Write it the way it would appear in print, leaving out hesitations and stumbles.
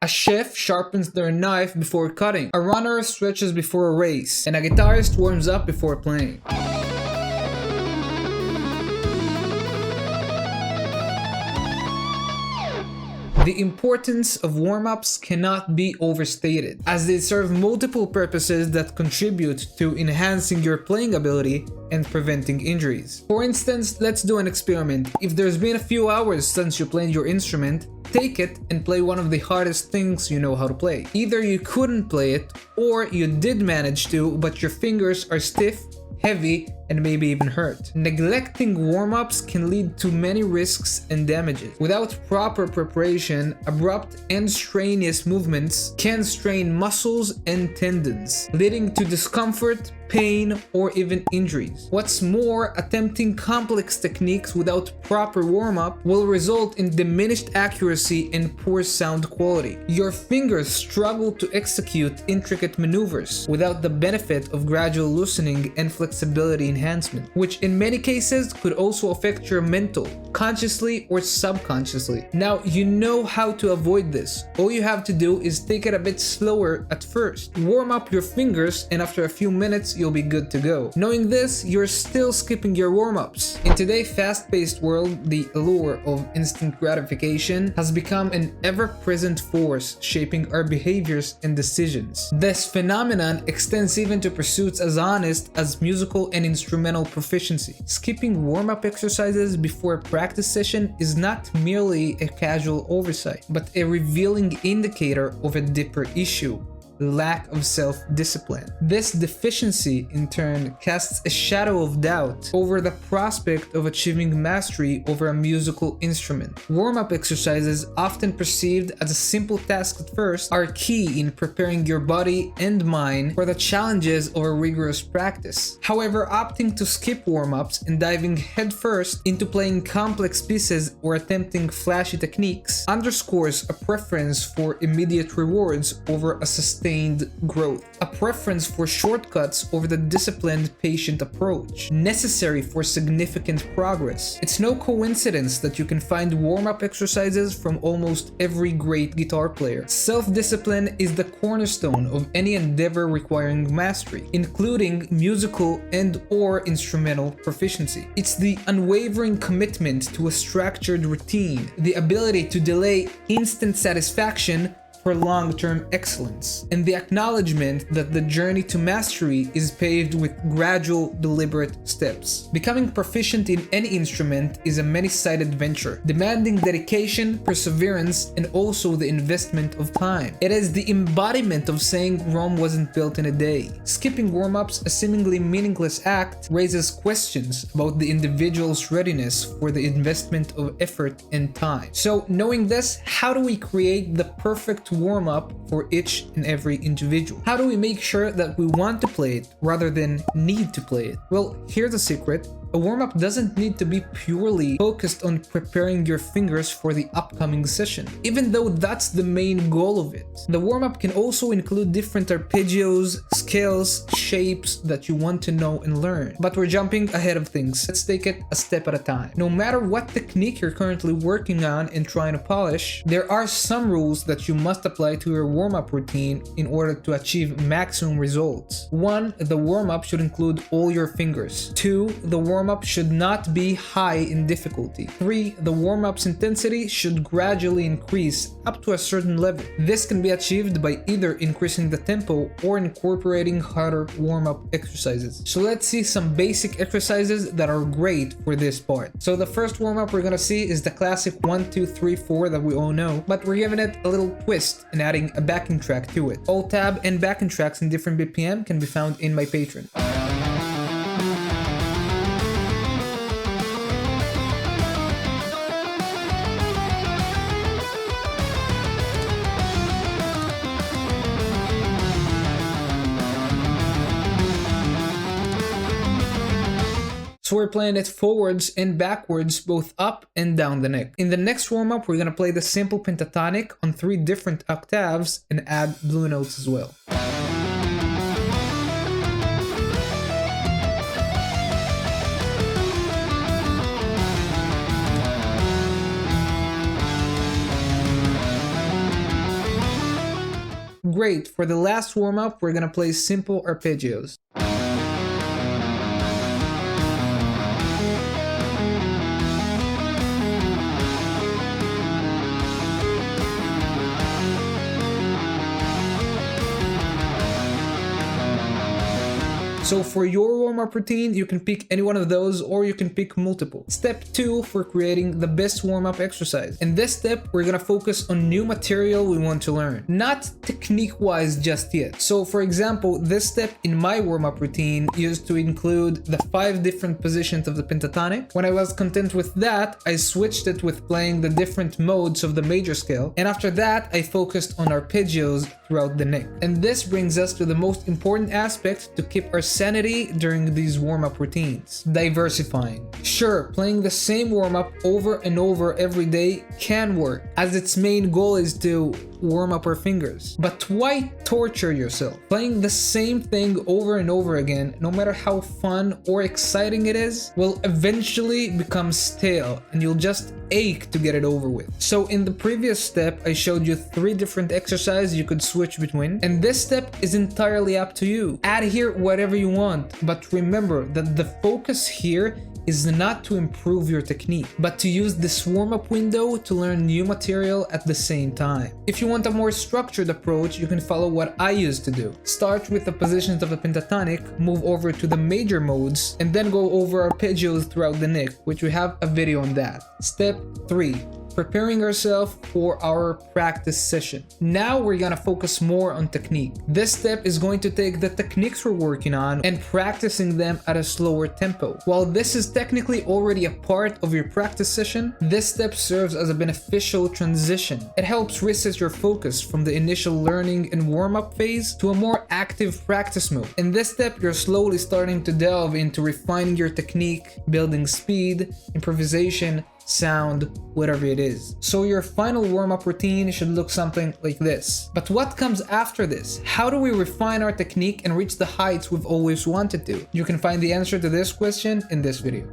A chef sharpens their knife before cutting. A runner stretches before a race. And a guitarist warms up before playing. The importance of warm-ups cannot be overstated, as they serve multiple purposes that contribute to enhancing your playing ability and preventing injuries. For instance, let's do an experiment. If there's been a few hours since you played your instrument, take it and play one of the hardest things you know how to play. Either you couldn't play it, or you did manage to, but your fingers are stiff, heavy, and maybe even hurt. Neglecting warm-ups can lead to many risks and damages. Without proper preparation, abrupt and strenuous movements can strain muscles and tendons, leading to discomfort, pain, or even injuries. What's more, attempting complex techniques without proper warm-up will result in diminished accuracy and poor sound quality. Your fingers struggle to execute intricate maneuvers without the benefit of gradual loosening and flexibility enhancement, which in many cases could also affect your mental, consciously or subconsciously. Now, you know how to avoid this. All you have to do is take it a bit slower at first. Warm up your fingers, and after a few minutes, you'll be good to go. Knowing this, you're still skipping your warm-ups. In today's fast-paced world, the allure of instant gratification has become an ever-present force shaping our behaviors and decisions. This phenomenon extends even to pursuits as honest as musical and instrumental proficiency. Skipping warm-up exercises before a practice session is not merely a casual oversight, but a revealing indicator of a deeper issue: lack of self-discipline. This deficiency, in turn, casts a shadow of doubt over the prospect of achieving mastery over a musical instrument. Warm-up exercises, often perceived as a simple task at first, are key in preparing your body and mind for the challenges of a rigorous practice. However, opting to skip warm-ups and diving headfirst into playing complex pieces or attempting flashy techniques underscores a preference for immediate rewards over a sustained growth, a preference for shortcuts over the disciplined, patient approach necessary for significant progress. It's no coincidence that you can find warm-up exercises from almost every great guitar player. Self-discipline is the cornerstone of any endeavor requiring mastery, including musical and/or instrumental proficiency. It's the unwavering commitment to a structured routine, the ability to delay instant satisfaction for long-term excellence, and the acknowledgement that the journey to mastery is paved with gradual, deliberate steps. Becoming proficient in any instrument is a many-sided venture, demanding dedication, perseverance, and also the investment of time. It is the embodiment of saying Rome wasn't built in a day. Skipping warm-ups, a seemingly meaningless act, raises questions about the individual's readiness for the investment of effort and time. So, knowing this, how do we create the perfect warm-up for each and every individual? How do we make sure that we want to play it rather than need to play it? Well, here's the secret. A warm-up doesn't need to be purely focused on preparing your fingers for the upcoming session, even though that's the main goal of it. The warm-up can also include different arpeggios, scales, shapes that you want to know and learn. But we're jumping ahead of things. Let's take it a step at a time. No matter what technique you're currently working on and trying to polish, there are some rules that you must apply to your warm-up routine in order to achieve maximum results. 1. The warm-up should include all your fingers. 2. The warm-up should not be high in difficulty. 3. The warm-up's intensity should gradually increase up to a certain level. This can be achieved by either increasing the tempo or incorporating harder warm-up exercises. So let's see some basic exercises that are great for this part. So the first warm-up we're gonna see is the classic 1, 2, 3, 4 that we all know, but we're giving it a little twist and adding a backing track to it. All tab and backing tracks in different BPM can be found in my Patreon. So we're playing it forwards and backwards, both up and down the neck. In the next warm-up, we're gonna play the simple pentatonic on 3 different octaves and add blue notes as well. Great, for the last warm-up, we're gonna play simple arpeggios. So for your warm-up routine, you can pick any one of those or you can pick multiple. Step 2 for creating the best warm-up exercise. In this step, we're gonna focus on new material we want to learn, not technique-wise just yet. So for example, this step in my warm-up routine used to include the 5 different positions of the pentatonic. When I was content with that, I switched it with playing the different modes of the major scale, and after that, I focused on arpeggios throughout the neck. And this brings us to the most important aspect to keep our sanity during these warm-up routines: diversifying. Sure, playing the same warm-up over and over every day can work, as its main goal is to warm up our fingers. But why torture yourself? Playing the same thing over and over again, no matter how fun or exciting it is, will eventually become stale and you'll just ache to get it over with. So in the previous step, I showed you 3 different exercises you could switch between, and this step is entirely up to you. Add here whatever you want, but remember that the focus here is not to improve your technique, but to use this warm-up window to learn new material at the same time. If you want a more structured approach, you can follow what I used to do. Start with the positions of the pentatonic, move over to the major modes, and then go over arpeggios throughout the neck, which we have a video on that. Step 3. Preparing ourselves for our practice session. Now we're gonna focus more on technique. This step is going to take the techniques we're working on and practicing them at a slower tempo. While this is technically already a part of your practice session, this step serves as a beneficial transition. It helps reset your focus from the initial learning and warm-up phase to a more active practice mode. In this step, you're slowly starting to delve into refining your technique, building speed, improvisation, sound, whatever it is. So your final warm-up routine should look something like this. But what comes after this? How do we refine our technique and reach the heights we've always wanted to? You can find the answer to this question in this video.